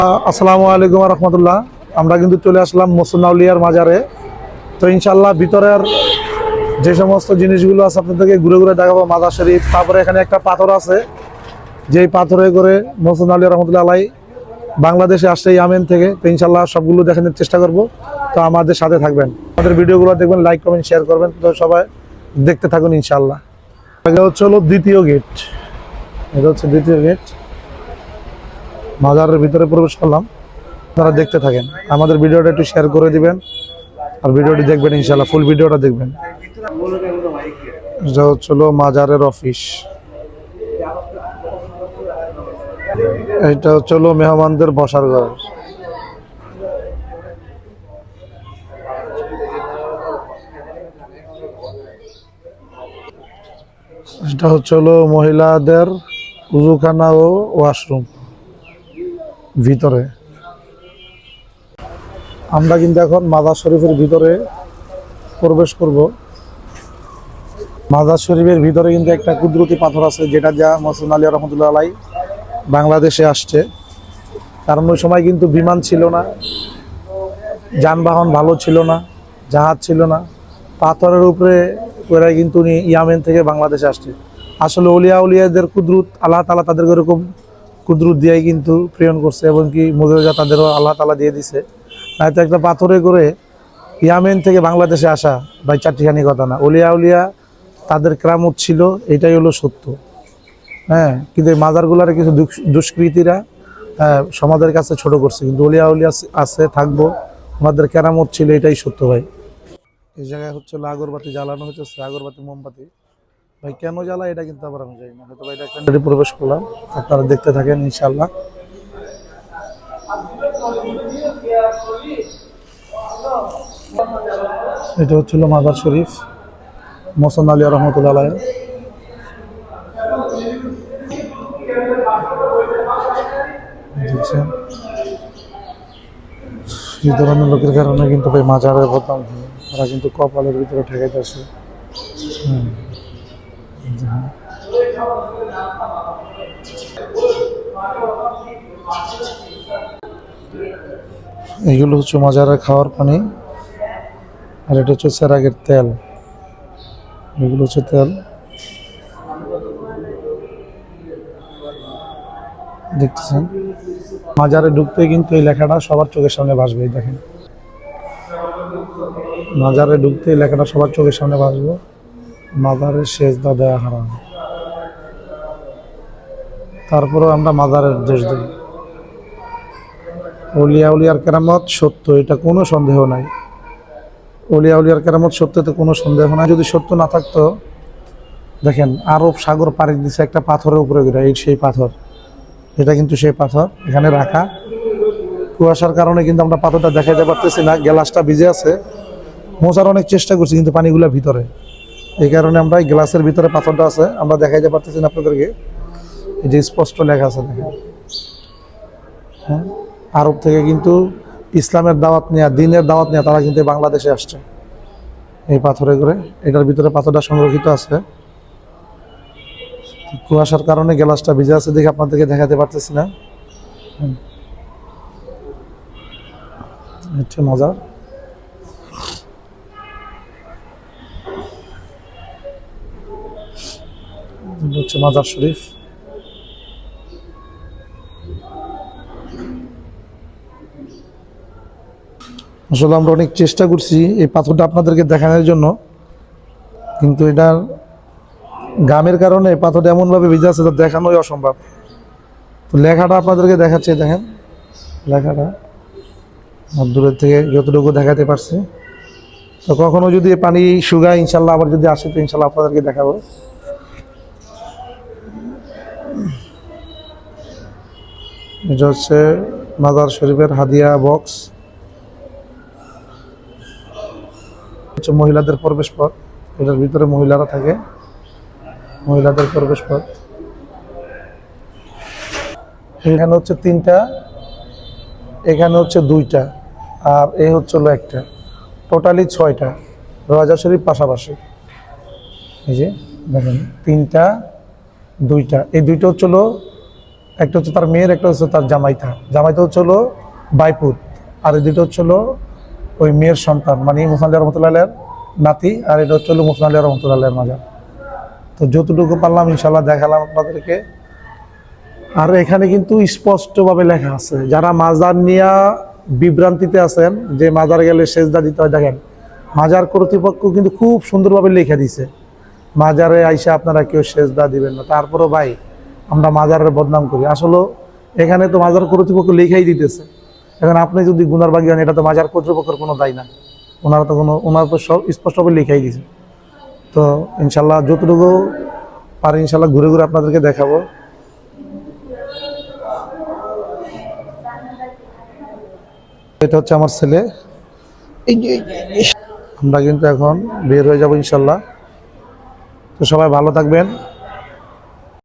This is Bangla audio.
আসসালামু আলাইকুম রহমতুল্লাহ। আমরা কিন্তু চলে আসলাম মুহসিন আউলিয়ার মাজারে। তো ইনশাল্লাহ ভিতরের যে সমস্ত জিনিসগুলো আছে আপনাদেরকে ঘুরে ঘুরে দেখাবো। মাজার শরীফ, তারপরে এখানে একটা পাথর আছে, যেই পাথরে করে মুহসিন আউলিয়া রহমতুল্লাহ আলাই বাংলাদেশে আসছে ইয়ামেন থেকে। তো ইনশাল্লাহ সবগুলো দেখানোর চেষ্টা করব। তো আমাদের সাথে থাকবেন, আমাদের ভিডিওগুলো দেখবেন, লাইক কমেন্ট শেয়ার করবেন। তো সবাই দেখতে থাকুন ইনশাল্লাহ। এটা হচ্ছে দ্বিতীয় গেট। এটা হচ্ছে দ্বিতীয় গেট। মাজারের ভিতরে প্রবেশ করলাম। আপনারা দেখতে থাকেন, আমাদের ভিডিওটা একটু শেয়ার করে দিবেন আর ভিডিওটি দেখবেন ইনশাআল্লাহ, ফুল ভিডিওটা দেখবেন। এটা হচ্ছিল মাজারের অফিস। এটা হচ্ছিল মেহমানদের বসার ঘর। এটা হচ্ছিল মহিলাদের উজুখানা ও ওয়াশরুম ভিতরে। আমরা কিন্তু এখন মাজার শরীফের ভিতরে প্রবেশ করব। মাজার শরীফের ভিতরে কিন্তু একটা কুদরতি পাথর আছে, যেটা যা মুহসিন আউলিয়া রহমতুল্লাহ আলাই বাংলাদেশে আসছে। কারণ ওই সময় কিন্তু বিমান ছিল না, যানবাহন ভালো ছিল না, জাহাজ ছিল না। পাথরের উপরে ওরা কিন্তু উনি ইয়ামেন থেকে বাংলাদেশে আসছে। আসলে উলিয়াদের কুদরত আল্লাহ তাআলা তাদের এরকম কুদরত দিয়েই কিন্তু প্রেরণ করছে, এবং কি মুজিজা তাদেরও আল্লাহ তাআলা দিয়ে দিছে। নয়তো একটা পাথরে করে ইয়ামেন থেকে বাংলাদেশে আসা ভাই চারটিখানি কথা না। উলিয়া তাদের কেরামত ছিল, এটাই হলো সত্য। হ্যাঁ, কিন্তু এই মাজারগুলার কিছু দুষ্কৃতীরা সমাজের কাছে ছোট করছে, কিন্তু উলিয়া আছে থাকবো, ওনাদের কেরামত ছিল, এটাই সত্য ভাই। এই জায়গায় হচ্ছে আগরবাতি জ্বালানো হচ্ছে, আগরবাতি মোমবাতি। ভাই কেন জ্বালা এটা কিন্তু আবার আমি জানি না, হয়তো ভাই এটা প্রবেশ করলাম। আপনারা দেখতে থাকেন ইনশাআল্লাহ। এটা হচ্ছিল মাজার শরীফ মুহসিন আউলিয়া রহমতুল্লাহ আলাইহি। দেখছেন, এই ধরনের লোকের কারণে কিন্তু ভাই মাজারের বদনাম হয়। তারা কিন্তু কপালের ভিতরে ঠেকাইতেছে। এইগুলো হচ্ছে মাজারের খাওয়ার পানি, আর এটা হচ্ছে সেরাগের তেল। এগুলো হচ্ছে তেল, দেখতেছেন। মাজারে ঢুকতে কিন্তু এই লেখাটা সবার চোখের সামনে ভাসবে। দেখেন, মাজারে ঢুকতে এই লেখাটা সবার চোখের সামনে ভাসবে, মাজারের সেজদা দেয়া হারাম। তারপরেও আমরা মাজারের দোষ দিই। উলিয়ার কেরামত সত্য, এটা কোনো সন্দেহ নাই। উলিয়ার কেরামত সত্যতে কোনো সন্দেহ নাই। যদি সত্য না থাকতো, দেখেন আরব সাগর পাড়ি দিচ্ছে একটা পাথরের উপরে ঘুরে, এই সেই পাথর। এটা কিন্তু সেই পাথর এখানে রাখা। কুয়াশার কারণে কিন্তু আমরা পাথরটা দেখাইতে পারতেছি না, গ্লাসটা ভিজে আছে। মোছার অনেক চেষ্টা করছি, কিন্তু পানিগুলো ভিতরে, এই কারণে আমরা গ্লাসের ভিতরে পাথরটা আছে, আমরা দেখাইতে পারতেছি না আপনাদেরকে। এই যে স্পষ্ট লেখা আছে দেখেন। হ্যাঁ, আরব থেকে কিন্তু ইসলামের দাওয়াত নেওয়া, দিনের দাওয়াত নেওয়া, তারা কিন্তু বাংলাদেশে আসছে এই পাথরে করে। এটার ভিতরে পাথরটা সংরক্ষিত আছে। কুয়াশার কারণে গ্লাসটা ভিজে আছে দেখে আপনাদেরকে দেখাতে পারতেছি না। হচ্ছে মজার। হচ্ছে মাজার শরীফ। আসলে আমরা অনেক চেষ্টা করছি এই পাথরটা আপনাদেরকে দেখানোর জন্য, কিন্তু এটার গামের কারণে পাথরটা এমনভাবে ভিজে আছে তা দেখানোই অসম্ভব। তো লেখাটা আপনাদেরকে দেখাচ্ছি, দেখেন লেখাটা দূরের থেকে যতটুকু দেখাতে পারছি। তো কখনো যদি পানি শুকায় ইনশাল্লাহ আবার যদি আসে, তো ইনশাল্লাহ আপনাদেরকে দেখাবো। এটা হচ্ছে মাজার শরীফের হাদিয়া বক্স। হচ্ছে মহিলাদের প্রবেশ পথ, এটার ভিতরে মহিলারা থাকে, মহিলাদের প্রবেশ পথ। এখানে হচ্ছে 3টা, এখানে হচ্ছে 2টা, আর এই হচ্ছে একটা, টোটালি 6টা রওজা শরীফ পাশাপাশি। এই যে দেখেন 3টা 2টা, এই 2টা হচ্ছিল একটা হচ্ছে তার মেয়ের, একটা হচ্ছে তার জামাইতা। জামাইতা হচ্ছে হলো বাইপুর, আর এই দুটো হচ্ছে হলো ওই মেয়ের সন্তান, মানে মুসলিম আলী রহমতুল্লাহ নাতি, আর এটা হচ্ছে হলো মুসলিম আলী রহমতুল্লাহ মাজার। তো যতটুকু পারলাম ইনশাল্লাহ দেখালাম আপনাদেরকে। আর এখানে কিন্তু স্পষ্টভাবে লেখা আছে, যারা মাজার নিয়ে বিভ্রান্তিতে আছেন যে মাজার গেলে সেজদা দিতে হয়, দেখেন মাজার কর্তৃপক্ষ কিন্তু খুব সুন্দরভাবে লিখে দিছে, মাজারে আইসা আপনারা কেউ সেজদা দিবেন না। তারপরও ভাই আমরা মাজারের বদনাম করি। আসলে এখানে তো মাজার কর্তৃপক্ষ লিখাই দিতেছে। এখন আপনি যদি গুনার বাগি হন, এটা তো মাজার কর্তৃপক্ষের কোনো দায় না, ওনারা তো সব স্পষ্টভাবে লিখাই দিছে। তো ইনশাল্লাহ যতটুকু পারি ইনশাল্লাহ ঘুরে ঘুরে আপনাদেরকে দেখাবো। এটা হচ্ছে আমার ছেলে। আমরা কিন্তু এখন বের হয়ে যাবো ইনশাল্লাহ। তো সবাই ভালো থাকবেন।